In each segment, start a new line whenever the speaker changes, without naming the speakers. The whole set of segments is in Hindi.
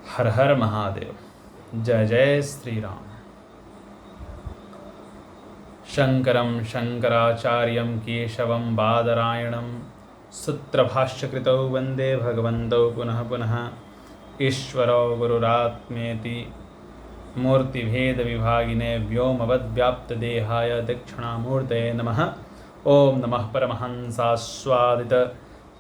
हर हर महादेव। जय जय श्री राम। शंकरं शंकराचार्यं केशवं बादरायणं सूत्रभाष्यकृतौ वन्दे भगवन्तौ पुनः पुनः। ईश्वरो गुरुरात्मेति मूर्तिभेदविभागिने व्योमवद्व्याप्तदेहाय दक्षिणामूर्तये नमः। ओम नमः परमहंसास्वादित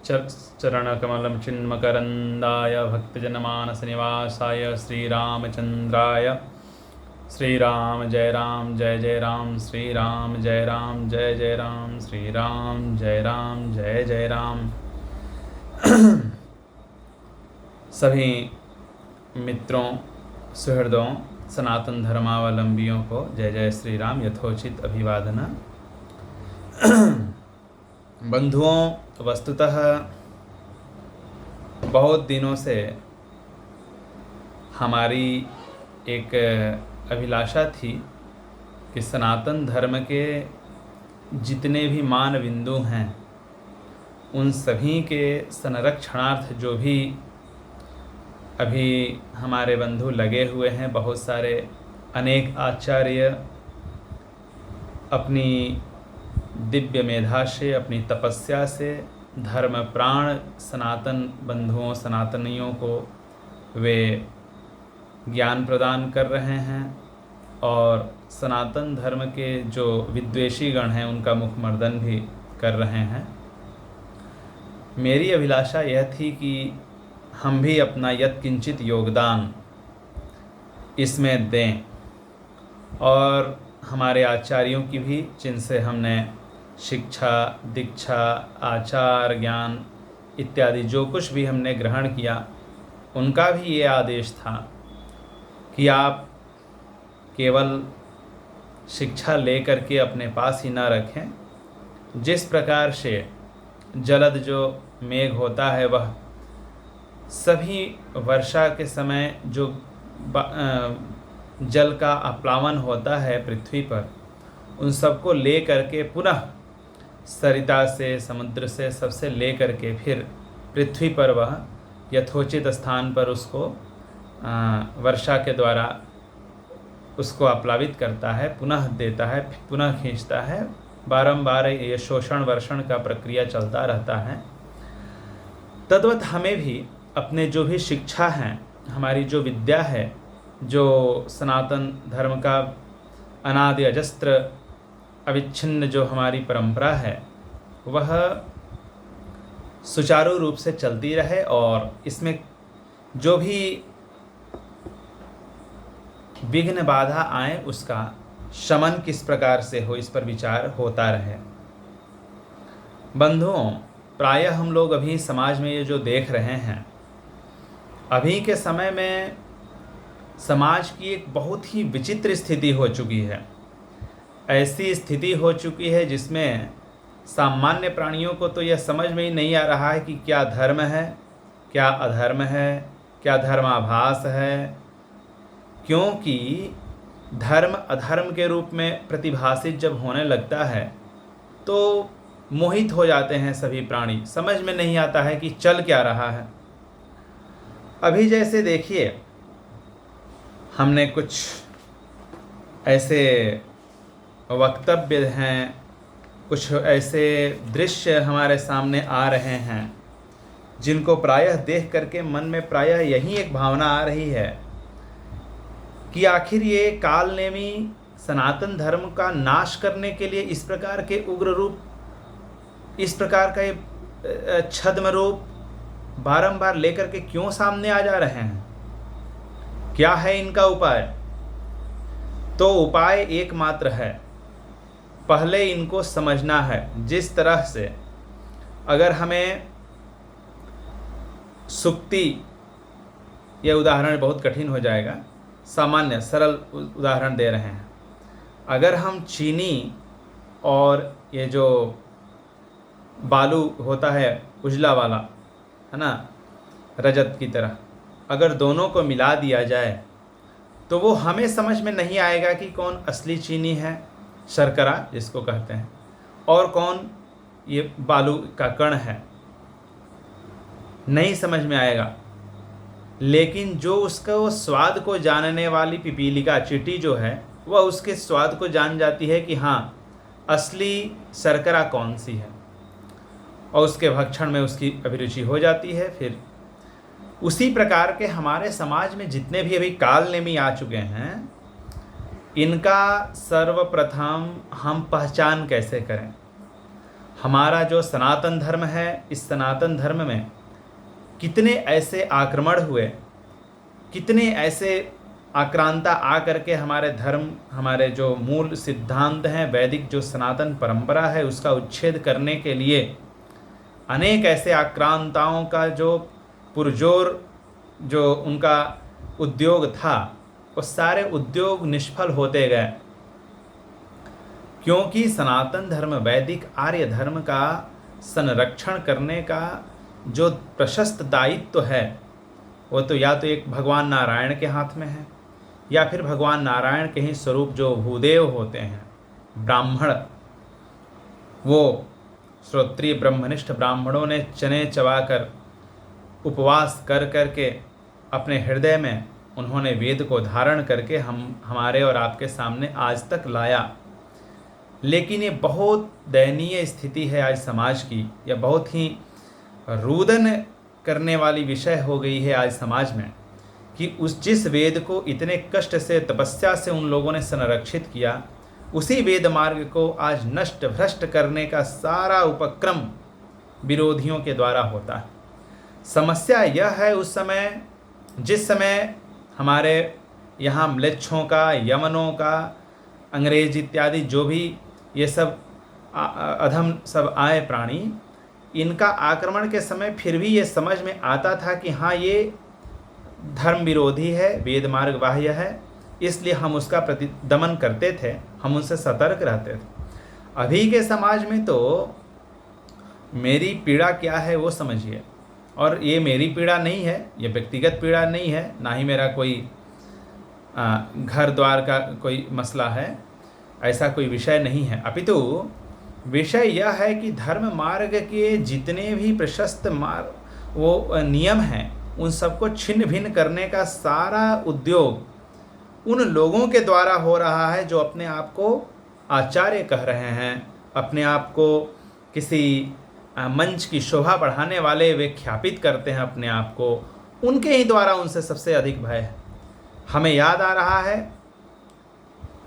चरणकमलं चिन्मकरन्दाय भक्तजनमानसनिवासाय श्रीरामचन्द्राय। श्रीराम जय राम जय जय राम, श्रीराम जय राम जय जय राम, श्रीराम जय राम जय जय राम। सभी मित्रों, सुहृदों, सनातन धर्मावलंबियों को जय जय श्री राम यथोचित अभिवादन। बंधुओं, वस्तुतः बहुत दिनों से हमारी एक अभिलाषा थी कि सनातन धर्म के जितने भी मान बिंदु हैं उन सभी के संरक्षणार्थ जो भी अभी हमारे बंधु लगे हुए हैं, बहुत सारे अनेक आचार्य अपनी दिव्य मेधा से, अपनी तपस्या से धर्म प्राण सनातन बंधुओं, सनातनियों को वे ज्ञान प्रदान कर रहे हैं और सनातन धर्म के जो विद्वेषी गण हैं उनका मुखमर्दन भी कर रहे हैं। मेरी अभिलाषा यह थी कि हम भी अपना यत्किंचित योगदान इसमें दें और हमारे आचार्यों की भी, जिनसे हमने शिक्षा, दीक्षा, आचार, ज्ञान इत्यादि जो कुछ भी हमने ग्रहण किया, उनका भी ये आदेश था कि आप केवल शिक्षा लेकर के अपने पास ही न रखें। जिस प्रकार से जलद जो मेघ होता है वह सभी वर्षा के समय जो जल का अप्लावन होता है पृथ्वी पर, उन सबको ले करके पुनः सरिता से, समुद्र से, सबसे ले करके फिर पृथ्वी पर वह यथोचित स्थान पर उसको वर्षा के द्वारा उसको अप्लावित करता है, पुनः देता है, पुनः खींचता है। बारंबार ये शोषण वर्षण का प्रक्रिया चलता रहता है। तद्वत हमें भी अपने जो भी शिक्षा है, हमारी जो विद्या है, जो सनातन धर्म का अनादि अजस्त्र अविच्छिन्न जो हमारी परंपरा है, वह सुचारू रूप से चलती रहे और इसमें जो भी विघ्न बाधा आए उसका शमन किस प्रकार से हो, इस पर विचार होता रहे। बंधुओं, प्रायः हम लोग अभी समाज में ये जो देख रहे हैं, अभी के समय में समाज की एक बहुत ही विचित्र स्थिति हो चुकी है। ऐसी स्थिति हो चुकी है जिसमें सामान्य प्राणियों को तो यह समझ में ही नहीं आ रहा है कि क्या धर्म है, क्या अधर्म है, क्या धर्माभास है, क्योंकि धर्म अधर्म के रूप में प्रतिभाषित जब होने लगता है तो मोहित हो जाते हैं सभी प्राणी। समझ में नहीं आता है कि चल क्या रहा है। अभी जैसे देखिए, हमने कुछ ऐसे वक्तव्य हैं, कुछ ऐसे दृश्य हमारे सामने आ रहे हैं जिनको प्रायः देख करके मन में प्रायः यही एक भावना आ रही है कि आखिर ये कालनेमी सनातन धर्म का नाश करने के लिए इस प्रकार के उग्र रूप, इस प्रकार का ये छद्म रूप बारंबार लेकर के क्यों सामने आ जा रहे हैं? क्या है इनका उपाय? तो उपाय एकमात्र है, पहले इनको समझना है। जिस तरह से अगर हमें सुक्ति, यह उदाहरण बहुत कठिन हो जाएगा, सामान्य सरल उदाहरण दे रहे हैं। अगर हम चीनी और ये जो बालू होता है उजला वाला, है ना, रजत की तरह, अगर दोनों को मिला दिया जाए तो वो हमें समझ में नहीं आएगा कि कौन असली चीनी है, शर्करा जिसको कहते हैं, और कौन ये बालू का कण है। नहीं समझ में आएगा। लेकिन जो उसको स्वाद को जानने वाली पिपीलिका चींटी जो है, वह उसके स्वाद को जान जाती है कि हाँ, असली शर्करा कौन सी है, और उसके भक्षण में उसकी अभिरुचि हो जाती है। फिर उसी प्रकार के हमारे समाज में जितने भी अभी काल नेमी आ चुके हैं, इनका सर्वप्रथम हम पहचान कैसे करें। हमारा जो सनातन धर्म है, इस सनातन धर्म में कितने ऐसे आक्रमण हुए, कितने ऐसे आक्रांता आ करके हमारे धर्म, हमारे जो मूल सिद्धांत हैं, वैदिक जो सनातन परंपरा है, उसका उच्छेद करने के लिए अनेक ऐसे आक्रांताओं का जो पुरजोर जो उनका उद्योग था, वो सारे उद्योग निष्फल होते गए, क्योंकि सनातन धर्म, वैदिक आर्य धर्म का संरक्षण करने का जो प्रशस्त दायित्व है, वो तो या तो एक भगवान नारायण के हाथ में है, या फिर भगवान नारायण के ही स्वरूप जो भूदेव होते हैं, ब्राह्मण, वो श्रोत्रिय ब्रह्मनिष्ठ ब्राह्मणों ने चने चबाकर उपवास कर करके अपने हृदय में उन्होंने वेद को धारण करके हमारे और आपके सामने आज तक लाया। लेकिन ये बहुत दयनीय स्थिति है आज समाज की, यह बहुत ही रुदन करने वाली विषय हो गई है आज समाज में, कि उस जिस वेद को इतने कष्ट से, तपस्या से उन लोगों ने संरक्षित किया, उसी वेद मार्ग को आज नष्ट भ्रष्ट करने का सारा उपक्रम विरोधियों के द्वारा होता है। समस्या यह है, उस समय जिस समय हमारे यहाँ म्लेच्छों का, यमनों का, अंग्रेज इत्यादि जो भी ये सब अधम सब आए प्राणी, इनका आक्रमण के समय फिर भी ये समझ में आता था कि हाँ, ये धर्म विरोधी है, वेद मार्ग बाह्य है, इसलिए हम उसका प्रतिदमन करते थे, हम उनसे सतर्क रहते थे। अभी के समाज में तो मेरी पीड़ा क्या है वो समझिए, और ये मेरी पीड़ा नहीं है, ये व्यक्तिगत पीड़ा नहीं है, ना ही मेरा कोई घर द्वार का कोई मसला है, ऐसा कोई विषय नहीं है। अपितु विषय यह है कि धर्म मार्ग के जितने भी प्रशस्त मार्ग वो नियम हैं, उन सबको छिन्न भिन्न करने का सारा उद्योग उन लोगों के द्वारा हो रहा है जो अपने आप को आचार्य कह रहे हैं, अपने आप को किसी मंच की शोभा बढ़ाने वाले विख्यापित करते हैं अपने आप को, उनके ही द्वारा उनसे सबसे अधिक भय है। हमें याद आ रहा है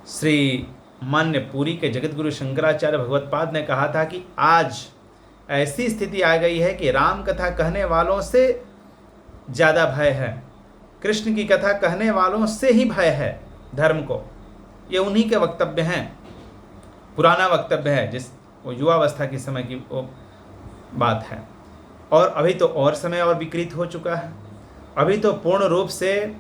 श्री मान्य पुरी के जगतगुरु शंकराचार्य भगवत्पाद ने कहा था कि आज ऐसी स्थिति आ गई है कि राम कथा कहने वालों से ज़्यादा भय है, कृष्ण की कथा कहने वालों से ही भय है धर्म को। ये उन्हीं के वक्तव्य हैं, पुराना वक्तव्य है, जिस वो युवावस्था के समय की वो बात है। और अभी तो और समय और विकृत हो चुका है, अभी तो पूर्ण रूप से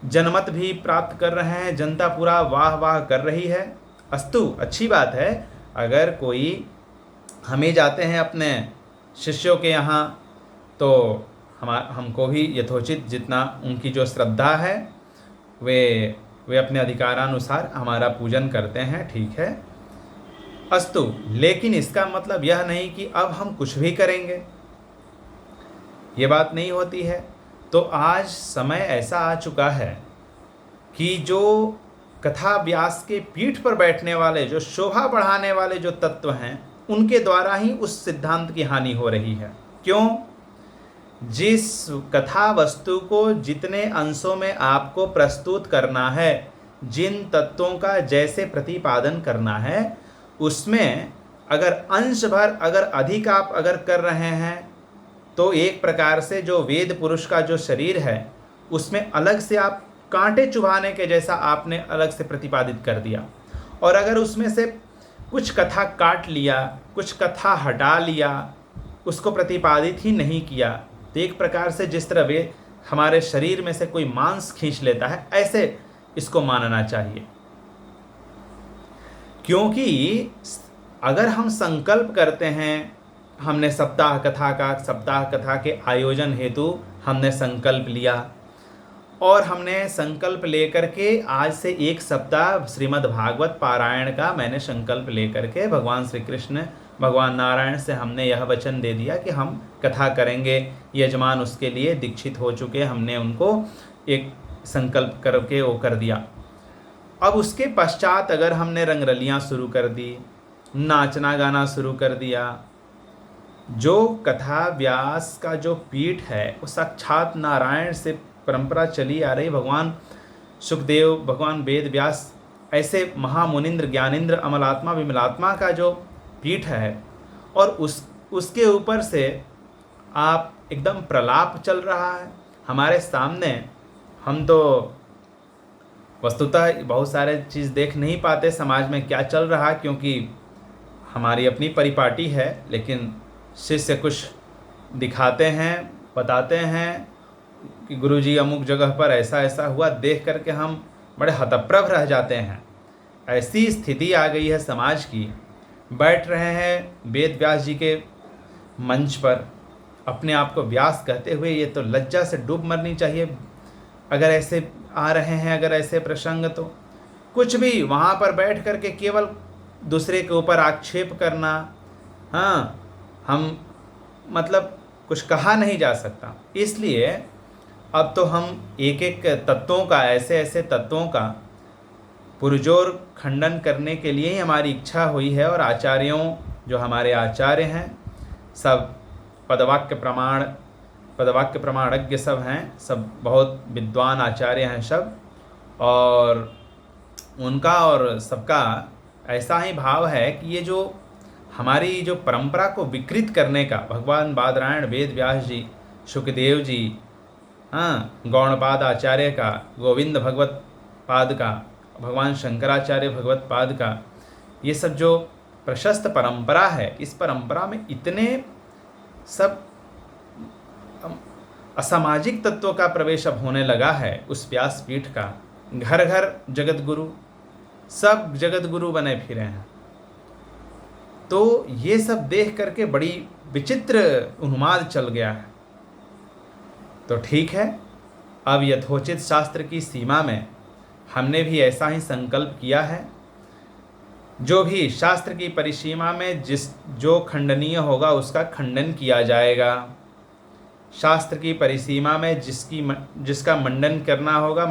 जनमत भी प्राप्त कर रहे हैं, जनता पूरा वाह वाह कर रही है। अस्तु, अच्छी बात है, अगर कोई हमें जाते हैं अपने शिष्यों के यहाँ, तो हमको भी यथोचित जितना उनकी जो श्रद्धा है वे अपने अधिकारानुसार हमारा पूजन करते हैं, ठीक है, अस्तु। लेकिन इसका मतलब यह नहीं कि अब हम कुछ भी करेंगे, ये बात नहीं होती है। तो आज समय ऐसा आ चुका है कि जो कथा व्यास के पीठ पर बैठने वाले, जो शोभा बढ़ाने वाले जो तत्व हैं, उनके द्वारा ही उस सिद्धांत की हानि हो रही है। क्यों? जिस कथा वस्तु को जितने अंशों में आपको प्रस्तुत करना है, जिन तत्वों का जैसे प्रतिपादन करना है, उसमें अगर अंश भर अगर अधिक आप अगर कर रहे हैं, तो एक प्रकार से जो वेद पुरुष का जो शरीर है, उसमें अलग से आप कांटे चुभाने के जैसा आपने अलग से प्रतिपादित कर दिया। और अगर उसमें से कुछ कथा काट लिया, कुछ कथा हटा लिया, उसको प्रतिपादित ही नहीं किया, तो एक प्रकार से जिस तरह वे हमारे शरीर में से कोई मांस खींच लेता है, ऐसे इसको मानना चाहिए। क्योंकि अगर हम संकल्प करते हैं, हमने सप्ताह कथा के आयोजन हेतु हमने संकल्प लिया, और हमने संकल्प लेकर के आज से एक सप्ताह श्रीमद् भागवत पारायण का मैंने संकल्प लेकर के भगवान श्री कृष्ण भगवान नारायण से हमने यह वचन दे दिया कि हम कथा करेंगे। यजमान उसके लिए दीक्षित हो चुके, हमने उनको एक संकल्प करके वो कर दिया। अब उसके पश्चात अगर हमने रंगरलियाँ शुरू कर दी, नाचना गाना शुरू कर दिया, जो कथा व्यास का जो पीठ है वो साक्षात नारायण से परंपरा चली आ रही। भगवान सुखदेव, भगवान वेद व्यास, ऐसे महामुनिंद्र ज्ञानेंद्र अमलात्मा विमलात्मा का जो पीठ है, और उसके ऊपर से आप एकदम प्रलाप चल रहा है हमारे सामने। हम तो वस्तुतः बहुत सारे चीज़ देख नहीं पाते समाज में क्या चल रहा, क्योंकि हमारी अपनी परिपाटी है, लेकिन शिष्य कुछ दिखाते हैं, बताते हैं कि गुरुजी अमुक जगह पर ऐसा ऐसा हुआ, देख करके हम बड़े हतप्रभ रह जाते हैं। ऐसी स्थिति आ गई है समाज की। बैठ रहे हैं वेद व्यास जी के मंच पर, अपने आप को व्यास कहते हुए, ये तो लज्जा से डूब मरनी चाहिए अगर ऐसे आ रहे हैं, अगर ऐसे प्रसंग। तो कुछ भी वहाँ पर बैठ करके केवल दूसरे के ऊपर आक्षेप करना, हाँ, हम मतलब कुछ कहा नहीं जा सकता। इसलिए अब तो हम एक एक तत्वों का, ऐसे ऐसे तत्वों का पुरजोर खंडन करने के लिए ही हमारी इच्छा हुई है। और आचार्यों, जो हमारे आचार्य हैं, सब पदवाक्य प्रमाणज्ञ सब हैं, सब बहुत विद्वान आचार्य हैं सब, और उनका और सबका ऐसा ही भाव है कि ये जो हमारी जो परंपरा को विकृत करने का, भगवान बादरायण वेद व्यास जी, सुखदेव जी, हाँ, गौणपाद आचार्य का, गोविंद भगवत पाद का, भगवान शंकराचार्य भगवत पाद का, ये सब जो प्रशस्त परंपरा है, इस परंपरा में इतने सब असामाजिक तत्वों का प्रवेश अब होने लगा है। उस व्यासपीठ का घर घर जगत गुरु, सब जगत गुरु बने फिरे हैं। तो ये सब देख करके बड़ी विचित्र उन्माद चल गया है। तो ठीक है, अब यथोचित शास्त्र की सीमा में हमने भी ऐसा ही संकल्प किया है। जो भी शास्त्र की परिसीमा में जो खंडनीय होगा उसका खंडन किया जाएगा। शास्त्र की परिसीमा में जिसका मंडन करना होगा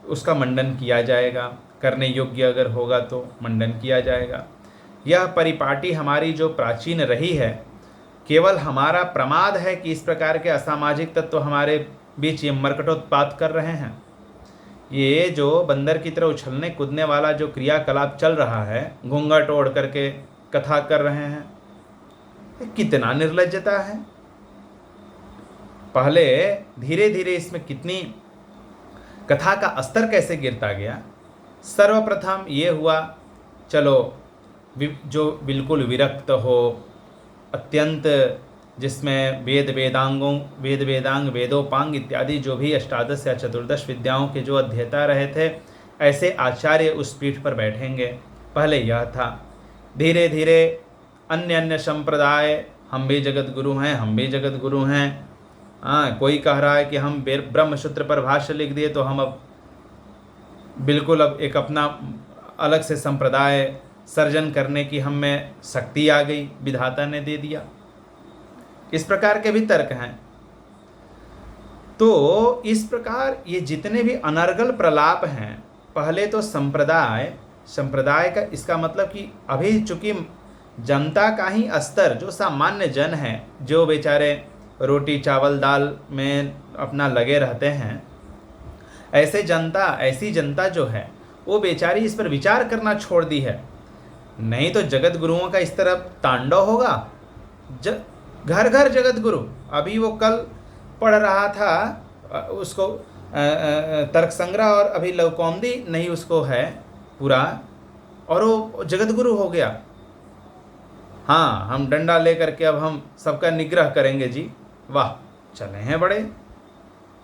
उसका मंडन किया जाएगा। करने योग्य अगर होगा तो मंडन किया जाएगा। यह परिपाटी हमारी जो प्राचीन रही है, केवल हमारा प्रमाद है कि इस प्रकार के असामाजिक तत्व हमारे बीच ये मरकटोत्पात कर रहे हैं। ये जो बंदर की तरह उछलने कूदने वाला जो क्रियाकलाप चल रहा है, घूंघट ओढ़ करके कथा कर रहे हैं, ये कितना निर्लज्जता है। पहले धीरे धीरे इसमें कितनी कथा का स्तर कैसे गिरता गया। सर्वप्रथम ये हुआ, चलो जो बिल्कुल विरक्त हो, अत्यंत जिसमें वेद वेदांग वेदोपांग इत्यादि जो भी अष्टादश या चतुर्दश विद्याओं के जो अध्येता रहे थे, ऐसे आचार्य उस पीठ पर बैठेंगे। पहले यह था। धीरे धीरे अन्य संप्रदाय, हम भी जगत गुरु हैं, हम भी जगत गुरु हैं, हाँ, कोई कह रहा है कि हम ब्रह्मसूत्र पर भाष्य लिख दिए तो हम अब बिल्कुल अब एक अपना अलग से संप्रदाय सर्जन करने की हम में शक्ति आ गई, विधाता ने दे दिया। इस प्रकार के भी तर्क हैं। तो इस प्रकार ये जितने भी अनर्गल प्रलाप हैं, पहले तो संप्रदाय का इसका मतलब कि अभी चूंकि जनता का ही स्तर, जो सामान्य जन है, जो बेचारे रोटी चावल दाल में अपना लगे रहते हैं, ऐसी जनता जो है वो बेचारी इस पर विचार करना छोड़ दी है। नहीं तो जगत गुरुओं का इस तरफ तांडव होगा। घर घर जगत गुरु। अभी वो कल पढ़ रहा था उसको तर्क संग्रह, और अभी लवकौंदी नहीं उसको है पूरा, और वो जगत गुरु हो गया। हाँ, हम डंडा लेकर के अब हम सबका निग्रह करेंगे जी। वाह, चले हैं बड़े।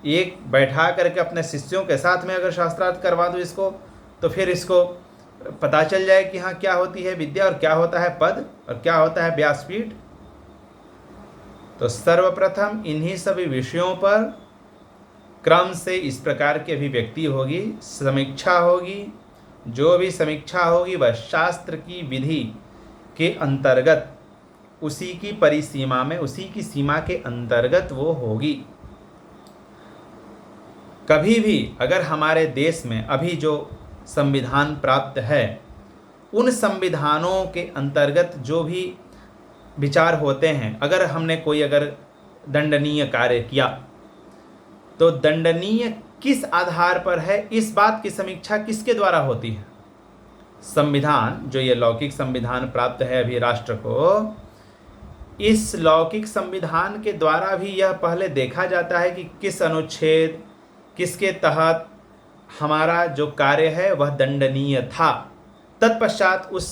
एक बैठा करके अपने शिष्यों के साथ में अगर शास्त्रार्थ करवा दूँ इसको, तो फिर इसको पता चल जाए कि हाँ क्या होती है विद्या, और क्या होता है पद, और क्या होता है व्यासपीठ। तो सर्वप्रथम इन्हीं सभी विषयों पर क्रम से इस प्रकार की अभिव्यक्ति होगी, समीक्षा होगी। जो भी समीक्षा होगी वह शास्त्र की विधि के अंतर्गत उसी की परिसीमा में, उसी की सीमा के अंतर्गत वो होगी। कभी भी अगर हमारे देश में अभी जो संविधान प्राप्त है, उन संविधानों के अंतर्गत जो भी विचार होते हैं, अगर हमने कोई अगर दंडनीय कार्य किया तो दंडनीय किस आधार पर है, इस बात की समीक्षा किसके द्वारा होती है? संविधान, जो ये लौकिक संविधान प्राप्त है अभी राष्ट्र को, इस लौकिक संविधान के द्वारा भी यह पहले देखा जाता है कि किस अनुच्छेद, किसके तहत हमारा जो कार्य है वह दंडनीय था। तत्पश्चात उस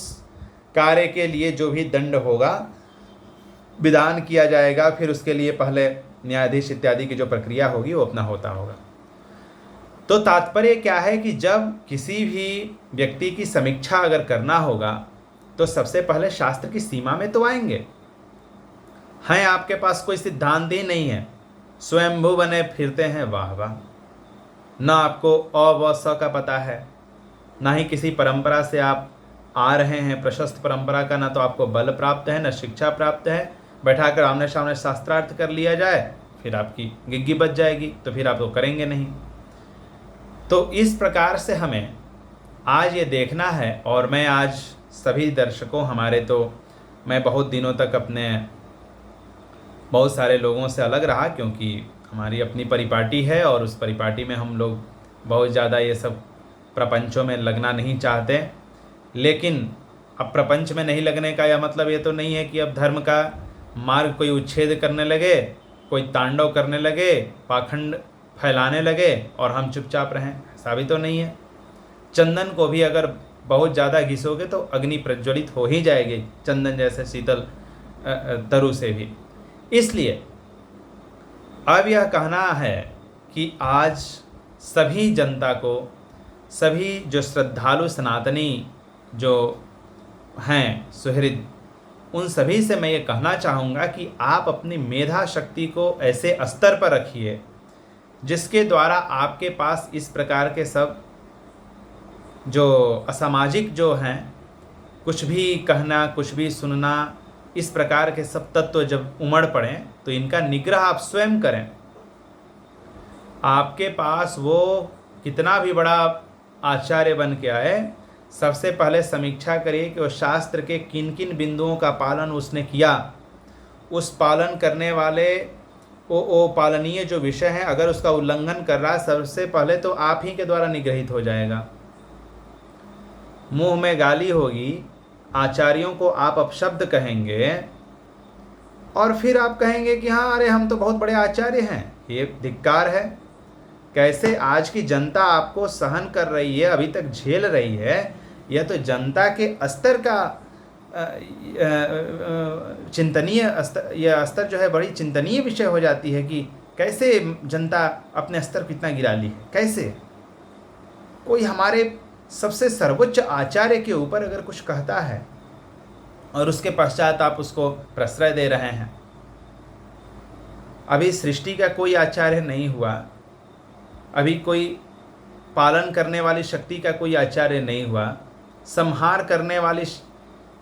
कार्य के लिए जो भी दंड होगा विधान किया जाएगा, फिर उसके लिए पहले न्यायाधीश इत्यादि की जो प्रक्रिया होगी वो अपना होता होगा। तो तात्पर्य क्या है कि जब किसी भी व्यक्ति की समीक्षा अगर करना होगा तो सबसे पहले शास्त्र की सीमा में तो आएंगे। हैं आपके पास कोई सिद्धांत ही नहीं है, स्वयंभू बने फिरते हैं, वाह वाह, ना आपको अ व स का पता है, ना ही किसी परंपरा से आप आ रहे हैं प्रशस्त परंपरा का, ना तो आपको बल प्राप्त है, ना शिक्षा प्राप्त है। बैठाकर आमने सामने शास्त्रार्थ कर लिया जाए, फिर आपकी गिग्गी बच जाएगी, तो फिर आप तो करेंगे नहीं। तो इस प्रकार से हमें आज ये देखना है, और मैं आज सभी दर्शकों हमारे, तो मैं बहुत दिनों तक अपने बहुत सारे लोगों से अलग रहा, क्योंकि हमारी अपनी परिपाटी है और उस परिपाटी में हम लोग बहुत ज़्यादा ये सब प्रपंचों में लगना नहीं चाहते। लेकिन अब प्रपंच में नहीं लगने का यह मतलब ये तो नहीं है कि अब धर्म का मार्ग कोई उच्छेद करने लगे, कोई तांडव करने लगे, पाखंड फैलाने लगे और हम चुपचाप रहें, ऐसा भी तो नहीं है। चंदन को भी अगर बहुत ज़्यादा घिसोगे तो अग्नि प्रज्वलित हो ही जाएगी, चंदन जैसे शीतल तरु से भी। इसलिए अब यह कहना है कि आज सभी जनता को, सभी जो श्रद्धालु सनातनी जो हैं सुहृद, उन सभी से मैं ये कहना चाहूँगा कि आप अपनी मेधा शक्ति को ऐसे स्तर पर रखिए जिसके द्वारा आपके पास इस प्रकार के सब जो असामाजिक जो हैं, कुछ भी कहना, कुछ भी सुनना, इस प्रकार के सब तत्व जब उमड़ पड़ें तो इनका निग्रह आप स्वयं करें। आपके पास वो कितना भी बड़ा आचार्य बन के आए, सबसे पहले समीक्षा करिए कि वो शास्त्र के किन किन बिंदुओं का पालन उसने किया। उस पालन करने वाले वो पालनीय जो विषय है, अगर उसका उल्लंघन कर रहा है, सबसे पहले तो आप ही के द्वारा निग्रहित हो जाएगा। मुंह में गाली होगी, आचार्यों को आप अपशब्द कहेंगे और फिर आप कहेंगे कि हाँ अरे हम तो बहुत बड़े आचार्य हैं। ये धिक्कार है। कैसे आज की जनता आपको सहन कर रही है, अभी तक झेल रही है, यह तो जनता के स्तर का चिंतनीय स्तर, यह स्तर जो है बड़ी चिंतनीय विषय हो जाती है कि कैसे जनता अपने स्तर को इतना गिरा ली है। कैसे कोई हमारे सबसे सर्वोच्च आचार्य के ऊपर अगर कुछ कहता है और उसके पश्चात आप उसको प्रश्रय दे रहे हैं। अभी सृष्टि का कोई आचार्य नहीं हुआ, अभी कोई पालन करने वाली शक्ति का कोई आचार्य नहीं हुआ, संहार करने वाली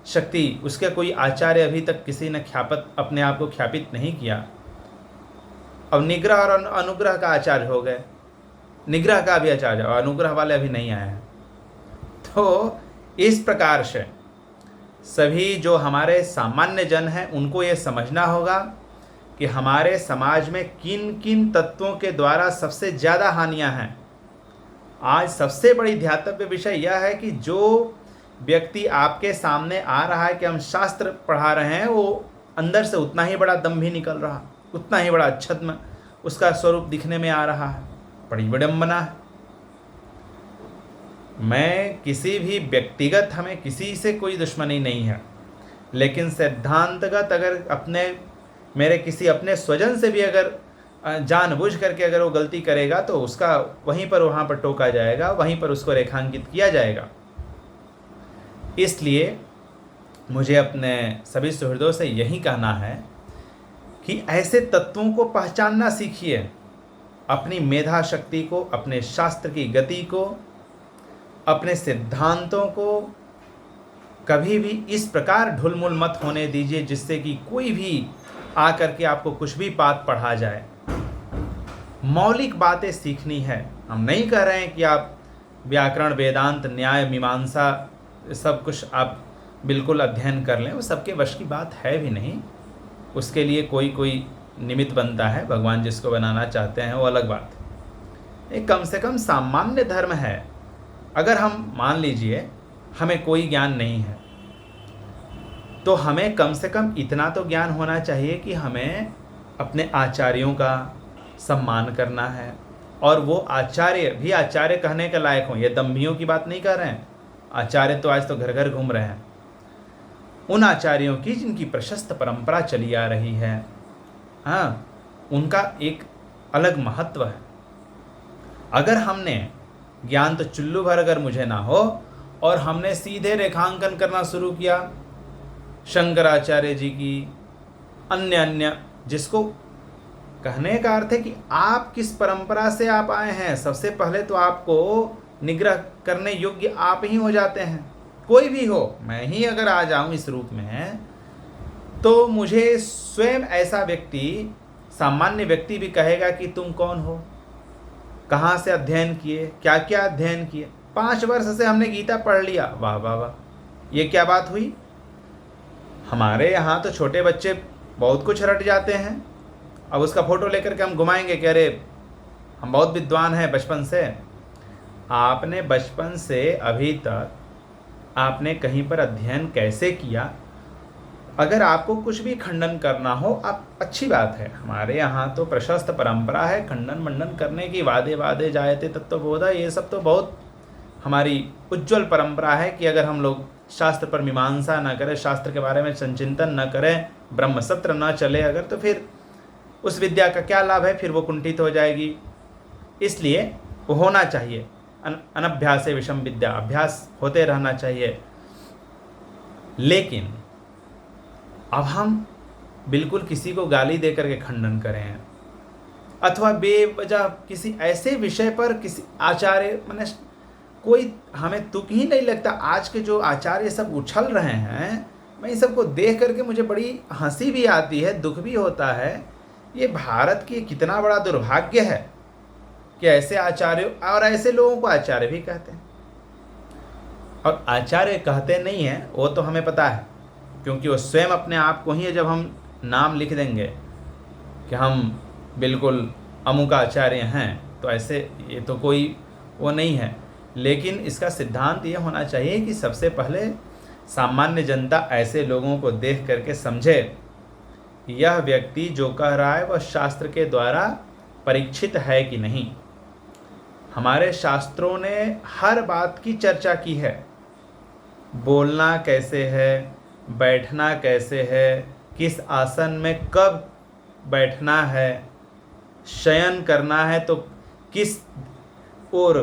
शक्ति उसके कोई आचार्य अभी तक किसी ने अपने आप को ख्यापित नहीं किया। अब निग्रह और अनुग्रह का आचार्य हो गए, निग्रह का भी आचार्य, और अनुग्रह वाले अभी नहीं आए हैं। तो इस प्रकार से सभी जो हमारे सामान्य जन हैं उनको ये समझना होगा कि हमारे समाज में किन किन तत्वों के द्वारा सबसे ज़्यादा हानियां हैं। आज सबसे बड़ी ध्यातव्य विषय यह है कि जो व्यक्ति आपके सामने आ रहा है कि हम शास्त्र पढ़ा रहे हैं, वो अंदर से उतना ही बड़ा दम्भी निकल रहा, उतना ही बड़ा छद्म उसका स्वरूप दिखने में आ रहा है। बड़ी विडम्बना है। मैं किसी भी व्यक्तिगत, हमें किसी से कोई दुश्मनी नहीं है, लेकिन सिद्धांतगत अगर मेरे किसी अपने स्वजन से भी अगर जानबूझ करके अगर वो गलती करेगा तो उसका वहाँ पर टोका जाएगा, वहीं पर उसको रेखांकित किया जाएगा। इसलिए मुझे अपने सभी सुहृदों से यही कहना है कि ऐसे तत्वों को पहचानना सीखिए, अपनी मेधा शक्ति को, अपने शास्त्र की गति को, अपने सिद्धांतों को कभी भी इस प्रकार ढुलमुल मत होने दीजिए जिससे कि कोई भी आकर के आपको कुछ भी बात पढ़ा जाए। मौलिक बातें सीखनी है। हम नहीं कह रहे हैं कि आप व्याकरण, वेदांत, न्याय, मीमांसा सब कुछ आप बिल्कुल अध्ययन कर लें, वो सबके वश की बात है भी नहीं। उसके लिए कोई कोई निमित्त बनता है, भगवान जिसको बनाना चाहते हैं वो अलग बात है। एक कम से कम सामान्य धर्म है। अगर हम मान लीजिए हमें कोई ज्ञान नहीं है, तो हमें कम से कम इतना तो ज्ञान होना चाहिए कि हमें अपने आचार्यों का सम्मान करना है, और वो आचार्य भी आचार्य कहने के लायक हों। ये दम्भियों की बात नहीं कर रहे हैं, आचार्य तो आज तो घर घर घूम रहे हैं। उन आचार्यों की जिनकी प्रशस्त परंपरा चली आ रही है, हाँ, उनका एक अलग महत्व है। अगर हमने ज्ञान तो चुल्लू भर अगर मुझे ना हो और हमने सीधे रेखांकन करना शुरू किया शंकराचार्य जी की, अन्य जिसको कहने का अर्थ है कि आप किस परंपरा से आप आए हैं, सबसे पहले तो आपको निग्रह करने योग्य आप ही हो जाते हैं। कोई भी हो, मैं ही अगर आ जाऊं इस रूप में, तो मुझे स्वयं ऐसा व्यक्ति, सामान्य व्यक्ति भी कहेगा कि तुम कौन हो, कहाँ से अध्ययन किए, क्या क्या अध्ययन किए। 5 वर्ष से हमने गीता पढ़ लिया, वाह वाह वाह, ये क्या बात हुई। हमारे यहाँ तो छोटे बच्चे बहुत कुछ रट जाते हैं। अब उसका फोटो लेकर के हम घुमाएंगे कि अरे हम बहुत विद्वान हैं बचपन से। आपने बचपन से अभी तक आपने कहीं पर अध्ययन कैसे किया? अगर आपको कुछ भी खंडन करना हो, आप अच्छी बात है। हमारे यहाँ तो प्रशस्त परंपरा है खंडन मंडन करने की, वादे वादे जायते तत्वबोधा, ये सब तो बहुत हमारी उज्ज्वल परंपरा है कि अगर हम लोग शास्त्र पर मीमांसा न करें, शास्त्र के बारे में संचिंतन न करें, ब्रह्मसत्र न चले अगर, तो फिर उस विद्या का क्या लाभ है, फिर वो कुंठित हो जाएगी। इसलिए वो होना चाहिए, अनभ्यासे विषम विद्या, अभ्यास होते रहना चाहिए। लेकिन अब हम बिल्कुल किसी को गाली देकर के खंडन करें, अथवा बेवजह किसी ऐसे विषय पर किसी आचार्य, मैंने कोई हमें तुक ही नहीं लगता। आज के जो आचार्य सब उछल रहे हैं, मैं इन सबको देख करके मुझे बड़ी हंसी भी आती है, दुख भी होता है। ये भारत की कितना बड़ा दुर्भाग्य है कि ऐसे आचार्य और ऐसे लोगों को आचार्य भी कहते हैं। और आचार्य कहते नहीं हैं वो तो हमें पता है, क्योंकि वो स्वयं अपने आप को ही, जब हम नाम लिख देंगे कि हम बिल्कुल अमुक आचार्य हैं, तो ऐसे ये तो कोई वो नहीं है। लेकिन इसका सिद्धांत ये होना चाहिए कि सबसे पहले सामान्य जनता ऐसे लोगों को देख करके समझे यह व्यक्ति जो कह रहा है वह शास्त्र के द्वारा परीक्षित है कि नहीं। हमारे शास्त्रों ने हर बात की चर्चा की है। बोलना कैसे है, बैठना कैसे है, किस आसन में कब बैठना है, शयन करना है तो किस ओर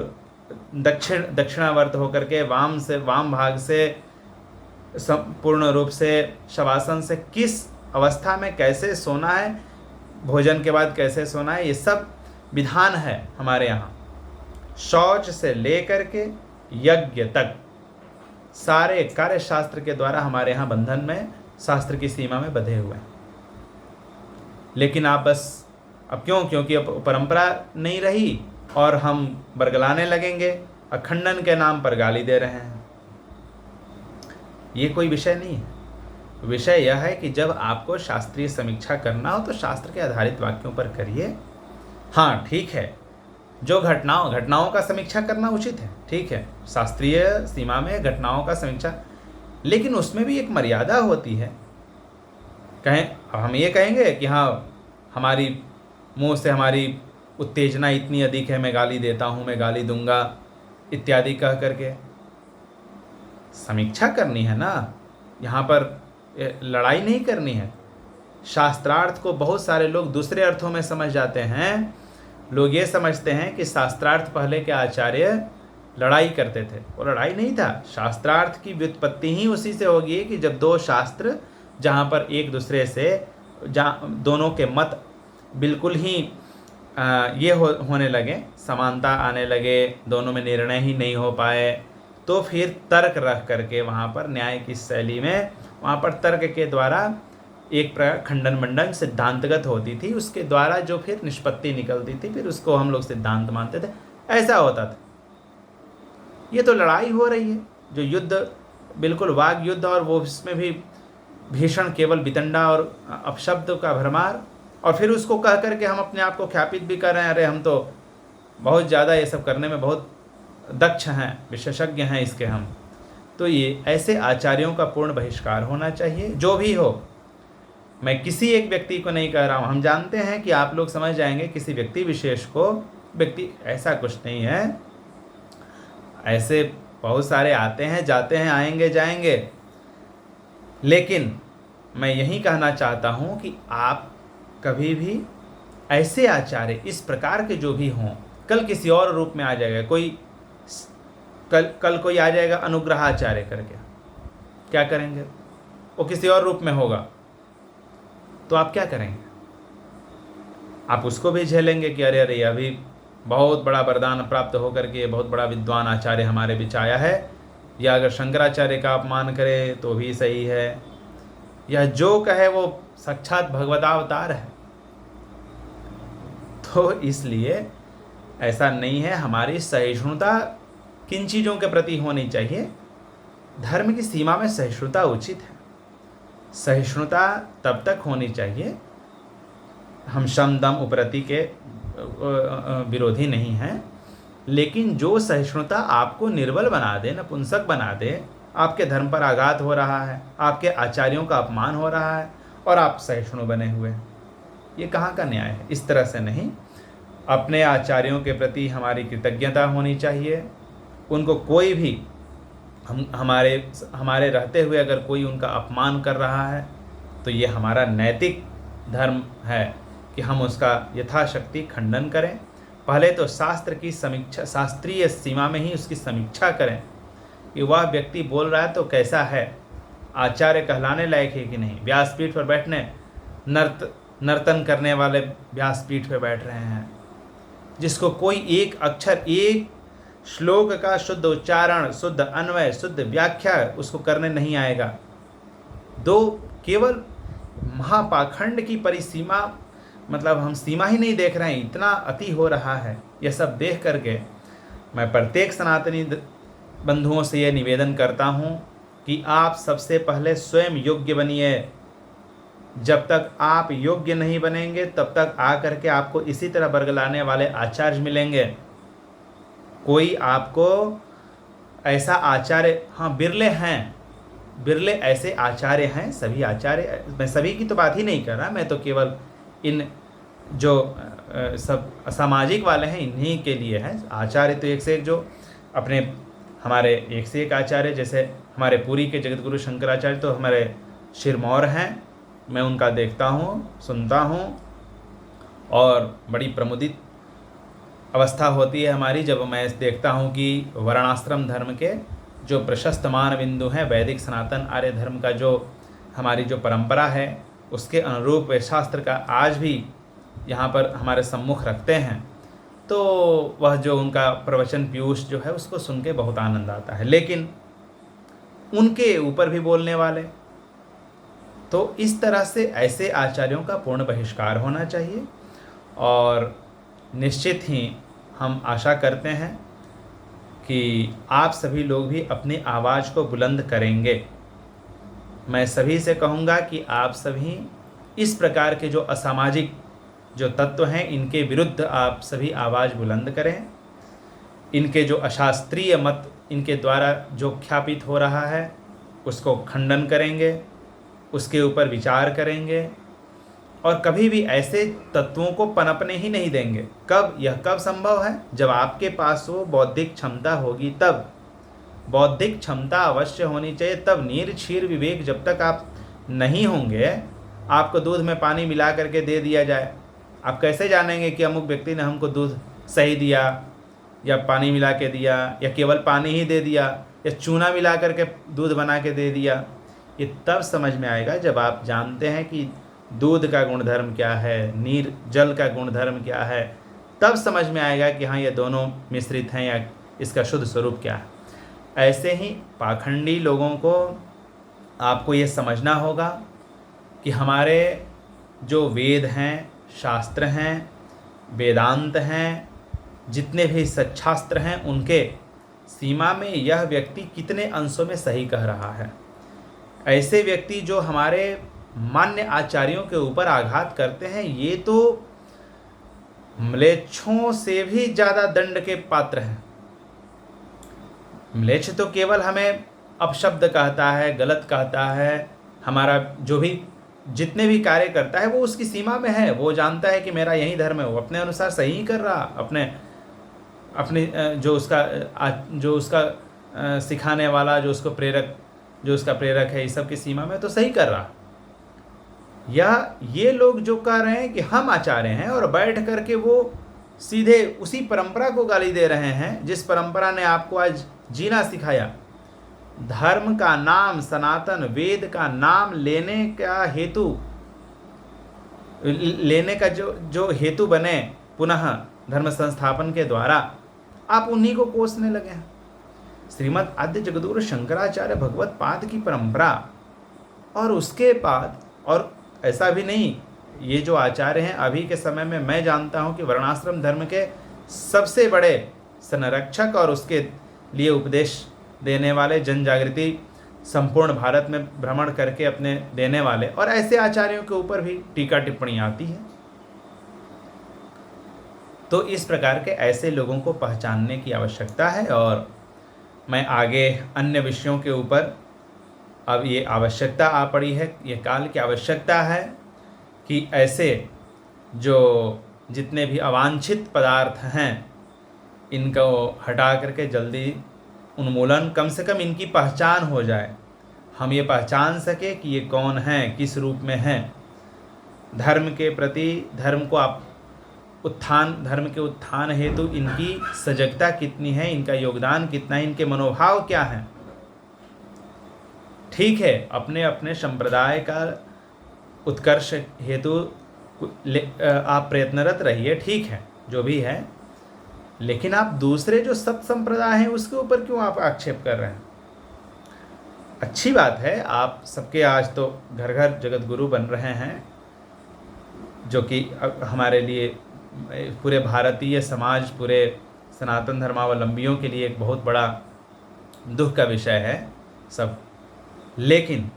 दक्षिणावर्त होकर के वाम भाग से संपूर्ण रूप से शवासन से किस अवस्था में कैसे सोना है, भोजन के बाद कैसे सोना है, ये सब विधान है हमारे यहाँ। शौच से लेकर के यज्ञ तक सारे कार्य शास्त्र के द्वारा हमारे यहाँ बंधन में, शास्त्र की सीमा में बंधे हुए हैं। लेकिन आप बस अब क्योंकि अब परंपरा नहीं रही और हम बरगलाने लगेंगे, अखंडन के नाम पर गाली दे रहे हैं। ये कोई विषय नहीं है। विषय यह है कि जब आपको शास्त्रीय समीक्षा करना हो तो शास्त्र के आधारित वाक्यों पर करिए। हाँ ठीक है, जो घटनाओं का समीक्षा करना उचित है, ठीक है, शास्त्रीय सीमा में घटनाओं का समीक्षा, लेकिन उसमें भी एक मर्यादा होती है। हम ये कहेंगे कि हाँ हमारी मुंह से हमारी उत्तेजना इतनी अधिक है, मैं गाली देता हूँ, मैं गाली दूंगा इत्यादि कह करके। समीक्षा करनी है ना, यहाँ पर लड़ाई नहीं करनी है। शास्त्रार्थ को बहुत सारे लोग दूसरे अर्थों में समझ जाते हैं। लोग ये समझते हैं कि शास्त्रार्थ पहले के आचार्य लड़ाई करते थे, वो लड़ाई नहीं था। शास्त्रार्थ की व्युत्पत्ति ही उसी से होगी कि जब दो शास्त्र जहाँ पर एक दूसरे से दोनों के मत बिल्कुल ही होने लगे, समानता आने लगे, दोनों में निर्णय ही नहीं हो पाए, तो फिर तर्क रख करके वहाँ पर न्याय की शैली में वहाँ पर तर्क के द्वारा एक प्रकार खंडन मंडन सिद्धांतगत होती थी, उसके द्वारा जो फिर निष्पत्ति निकलती थी, फिर उसको हम लोग सिद्धांत मानते थे। ऐसा होता था। ये तो लड़ाई हो रही है, जो युद्ध बिल्कुल वाग युद्ध, और वो इसमें भी भीषण केवल वितंडा और अपशब्द का भरमार, और फिर उसको कह करके हम अपने आप को ख्यापित भी कर रहे हैं, अरे हम तो बहुत ज़्यादा ये सब करने में बहुत दक्ष हैं, विशेषज्ञ हैं इसके हम। तो ये ऐसे आचार्यों का पूर्ण बहिष्कार होना चाहिए। जो भी हो, मैं किसी एक व्यक्ति को नहीं कह रहा हूँ, हम जानते हैं कि आप लोग समझ जाएंगे किसी व्यक्ति विशेष को। व्यक्ति ऐसा कुछ नहीं है, ऐसे बहुत सारे आते हैं जाते हैं, आएंगे जाएंगे, लेकिन मैं यही कहना चाहता हूँ कि आप कभी भी ऐसे आचार्य इस प्रकार के जो भी हों, कल किसी और रूप में आ जाएगा कोई, कल कोई आ जाएगा अनुग्रहाचार्य करके, क्या करेंगे? वो किसी और रूप में होगा तो आप क्या करेंगे? आप उसको भी झेलेंगे कि अरे अरे अभी बहुत बड़ा वरदान प्राप्त होकर के बहुत बड़ा विद्वान आचार्य हमारे बीच आया है, या अगर शंकराचार्य का अपमान करे तो भी सही है, या जो कहे वो साक्षात भगवतावतार है। तो इसलिए ऐसा नहीं है। हमारी सहिष्णुता किन चीज़ों के प्रति होनी चाहिए? धर्म की सीमा में सहिष्णुता उचित है। सहिष्णुता तब तक होनी चाहिए, हम शम दम उपरति के विरोधी नहीं हैं, लेकिन जो सहिष्णुता आपको निर्बल बना दे, नपुंसक बना दे, आपके धर्म पर आघात हो रहा है, आपके आचार्यों का अपमान हो रहा है और आप सहिष्णु बने हुए, ये कहाँ का न्याय है? इस तरह से नहीं। अपने आचार्यों के प्रति हमारी कृतज्ञता होनी चाहिए। उनको कोई भी हमारे रहते हुए अगर कोई उनका अपमान कर रहा है तो ये हमारा नैतिक धर्म है कि हम उसका यथाशक्ति खंडन करें। पहले तो शास्त्र की समीक्षा, शास्त्रीय सीमा में ही उसकी समीक्षा करें कि वह व्यक्ति बोल रहा है तो कैसा है, आचार्य कहलाने लायक है कि नहीं। व्यासपीठ पर बैठने नर्तन करने वाले व्यासपीठ पर बैठ रहे हैं, जिसको कोई एक अक्षर, एक श्लोक का शुद्ध उच्चारण, शुद्ध अन्वय, शुद्ध व्याख्या उसको करने नहीं आएगा। दो केवल महापाखंड की परिसीमा, मतलब हम सीमा ही नहीं देख रहे हैं, इतना अति हो रहा है। यह सब देख करके मैं प्रत्येक सनातनी बंधुओं से यह निवेदन करता हूँ कि आप सबसे पहले स्वयं योग्य बनिए। जब तक आप योग्य नहीं बनेंगे तब तक आकर के आपको इसी तरह बरगलाने वाले आचार्य मिलेंगे। कोई आपको ऐसा आचार्य, हाँ बिरले हैं, बिरले ऐसे आचार्य हैं। सभी आचार्य, मैं सभी की तो बात ही नहीं कर रहा, मैं तो केवल इन जो सब सामाजिक वाले हैं इन्हीं के लिए है। आचार्य तो एक से एक, जो अपने हमारे एक से एक आचार्य, जैसे हमारे पुरी के जगतगुरु शंकराचार्य तो हमारे शिरमौर हैं। मैं उनका देखता हूँ, सुनता हूँ, और बड़ी प्रमुदित अवस्था होती है हमारी जब मैं देखता हूँ कि वर्णाश्रम धर्म के जो प्रशस्त मान बिंदु हैं, वैदिक सनातन आर्य धर्म का जो हमारी जो परंपरा है, उसके अनुरूप वे शास्त्र का आज भी यहाँ पर हमारे सम्मुख रखते हैं, तो वह जो उनका प्रवचन पीयूष जो है उसको सुन के बहुत आनंद आता है। लेकिन उनके ऊपर भी बोलने वाले, तो इस तरह से ऐसे आचार्यों का पूर्ण बहिष्कार होना चाहिए। और निश्चित ही हम आशा करते हैं कि आप सभी लोग भी अपनी आवाज़ को बुलंद करेंगे। मैं सभी से कहूँगा कि आप सभी इस प्रकार के जो असामाजिक जो तत्व हैं इनके विरुद्ध आप सभी आवाज़ बुलंद करें। इनके जो अशास्त्रीय मत इनके द्वारा जो ख्यापित हो रहा है उसको खंडन करेंगे, उसके ऊपर विचार करेंगे, और कभी भी ऐसे तत्वों को पनपने ही नहीं देंगे। यह कब संभव है? जब आपके पास वो बौद्धिक क्षमता होगी तब। बौद्धिक क्षमता अवश्य होनी चाहिए तब। नीर क्षीर विवेक जब तक आप नहीं होंगे, आपको दूध में पानी मिला करके दे दिया जाए, आप कैसे जानेंगे कि अमुक व्यक्ति ने हमको दूध सही दिया, या पानी मिला के दिया, या केवल पानी ही दे दिया, या चूना मिला करके दूध बना के दे दिया? ये तब समझ में आएगा जब आप जानते हैं कि दूध का गुणधर्म क्या है, नीर जल का गुणधर्म क्या है। तब समझ में आएगा कि हाँ ये दोनों मिश्रित हैं या इसका शुद्ध स्वरूप क्या है। ऐसे ही पाखंडी लोगों को आपको ये समझना होगा कि हमारे जो वेद हैं, शास्त्र हैं, वेदांत हैं, जितने भी सच्छास्त्र हैं, उनके सीमा में यह व्यक्ति कितने अंशों में सही कह रहा है। ऐसे व्यक्ति जो हमारे मान्य आचार्यों के ऊपर आघात करते हैं, ये तो म्लेच्छों से भी ज़्यादा दंड के पात्र हैं। म्लेच्छ तो केवल हमें अपशब्द कहता है, गलत कहता है, हमारा जो भी जितने भी कार्य करता है वो उसकी सीमा में है, वो जानता है कि मेरा यही धर्म है, वो अपने अनुसार सही ही कर रहा, अपने जो उसका सिखाने वाला, जो उसका प्रेरक है, इस सब की सीमा में तो सही कर रहा। या ये लोग जो कह रहे हैं कि हम आचार्य हैं और बैठ करके वो सीधे उसी परंपरा को गाली दे रहे हैं जिस परंपरा ने आपको आज जीना सिखाया। धर्म का नाम, सनातन वेद का नाम लेने का जो हेतु बने पुनः धर्म संस्थापन के द्वारा, आप उन्हीं को कोसने लगे हैं। श्रीमद् आद्य जगद्गुरु शंकराचार्य भगवत पाद की परंपरा, और उसके बाद, और ऐसा भी नहीं, ये जो आचार्य हैं अभी के समय में मैं जानता हूँ कि वर्णाश्रम धर्म के सबसे बड़े संरक्षक और उसके लिए उपदेश देने वाले, जन जागृति संपूर्ण भारत में भ्रमण करके अपने देने वाले, और ऐसे आचार्यों के ऊपर भी टीका टिप्पणी आती है। तो इस प्रकार के ऐसे लोगों को पहचानने की आवश्यकता है। और मैं आगे अन्य विषयों के ऊपर, अब ये आवश्यकता आ पड़ी है, ये काल की आवश्यकता है कि ऐसे जो जितने भी अवांछित पदार्थ हैं इनको हटा करके जल्दी उन्मूलन, कम से कम इनकी पहचान हो जाए, हम ये पहचान सके कि ये कौन हैं, किस रूप में हैं। धर्म के प्रति, धर्म के उत्थान हेतु इनकी सजगता कितनी है, इनका योगदान कितना है, इनके मनोभाव क्या हैं। ठीक है, अपने अपने संप्रदाय का उत्कर्ष हेतु आप प्रयत्नरत रहिए, ठीक है, जो भी है, लेकिन आप दूसरे जो सत संप्रदाय हैं उसके ऊपर क्यों आप आक्षेप कर रहे हैं। अच्छी बात है, आप सबके आज तो घर घर जगत गुरु बन रहे हैं, जो कि हमारे लिए, पूरे भारतीय समाज, पूरे सनातन धर्मावलंबियों के लिए एक बहुत बड़ा दुख का विषय है सब। लेकिन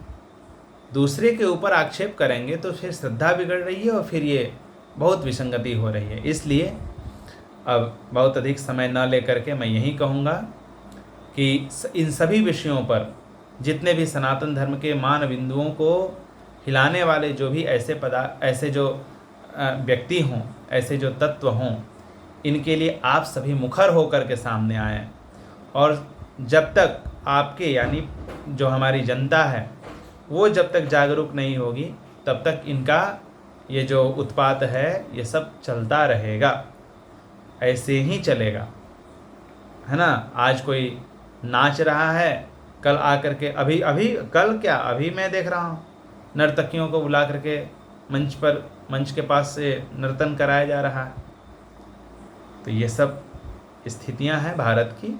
दूसरे के ऊपर आक्षेप करेंगे तो फिर श्रद्धा बिगड़ रही है और फिर ये बहुत विसंगति हो रही है। इसलिए अब बहुत अधिक समय न लेकर के मैं यही कहूँगा कि इन सभी विषयों पर जितने भी सनातन धर्म के मान बिंदुओं को हिलाने वाले जो भी ऐसे जो व्यक्ति हों, ऐसे जो तत्व हों, इनके लिए आप सभी मुखर होकर के सामने आएँ। और जब तक आपके, यानी जो हमारी जनता है, वो जब तक जागरूक नहीं होगी तब तक इनका ये जो उत्पात है ये सब चलता रहेगा, ऐसे ही चलेगा, है ना। आज कोई नाच रहा है, कल आकर के अभी मैं देख रहा हूँ नर्तकियों को बुला करके मंच के पास से नर्तन कराया जा रहा है। तो ये सब स्थितियां हैं भारत की।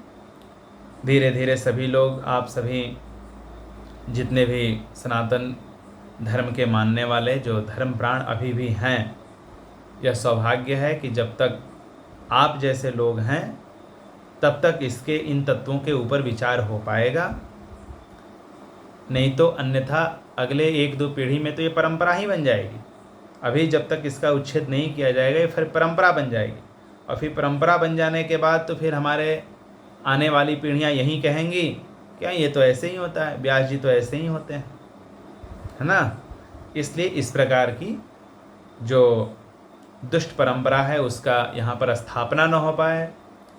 धीरे धीरे सभी लोग, आप सभी जितने भी सनातन धर्म के मानने वाले जो धर्म प्राण अभी भी हैं, यह सौभाग्य है कि जब तक आप जैसे लोग हैं तब तक इन तत्वों के ऊपर विचार हो पाएगा। नहीं तो अन्यथा अगले 1-2 पीढ़ी में तो ये परंपरा ही बन जाएगी। अभी जब तक इसका उच्छेद नहीं किया जाएगा ये फिर परंपरा बन जाएगी, और फिर परंपरा बन जाने के बाद तो फिर हमारे आने वाली पीढ़ियाँ यही कहेंगी, क्या ये तो ऐसे ही होता है, व्यास जी तो ऐसे ही होते हैं, है ना। इसलिए इस प्रकार की जो दुष्ट परंपरा है उसका यहाँ पर स्थापना न हो पाए,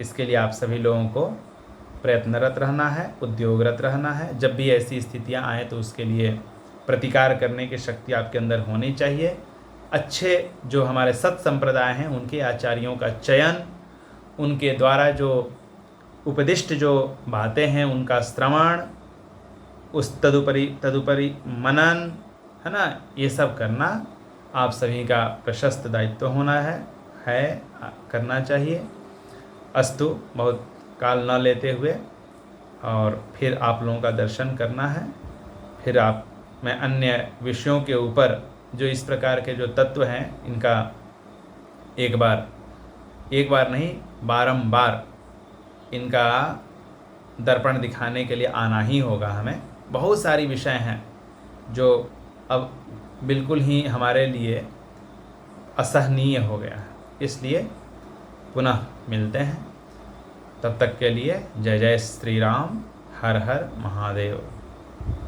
इसके लिए आप सभी लोगों को प्रयत्नरत रहना है, उद्योगरत रहना है। जब भी ऐसी स्थितियाँ आए तो उसके लिए प्रतिकार करने की शक्ति आपके अंदर होनी चाहिए। अच्छे जो हमारे सत संप्रदाय हैं उनके आचार्यों का चयन, उनके द्वारा जो उपदिष्ट जो बातें हैं उनका श्रवण, उस तदुपरि मनन, है ना, ये सब करना आप सभी का प्रशस्त दायित्व होना है करना चाहिए। अस्तु, बहुत काल न लेते हुए और फिर आप लोगों का दर्शन करना है। फिर मैं अन्य विषयों के ऊपर जो इस प्रकार के जो तत्व हैं इनका एक बार नहीं बारंबार इनका दर्पण दिखाने के लिए आना ही होगा हमें। बहुत सारी विषय हैं जो अब बिल्कुल ही हमारे लिए असहनीय हो गया है, इसलिए पुनः मिलते हैं। तब तक के लिए जय जय श्री राम, हर हर महादेव।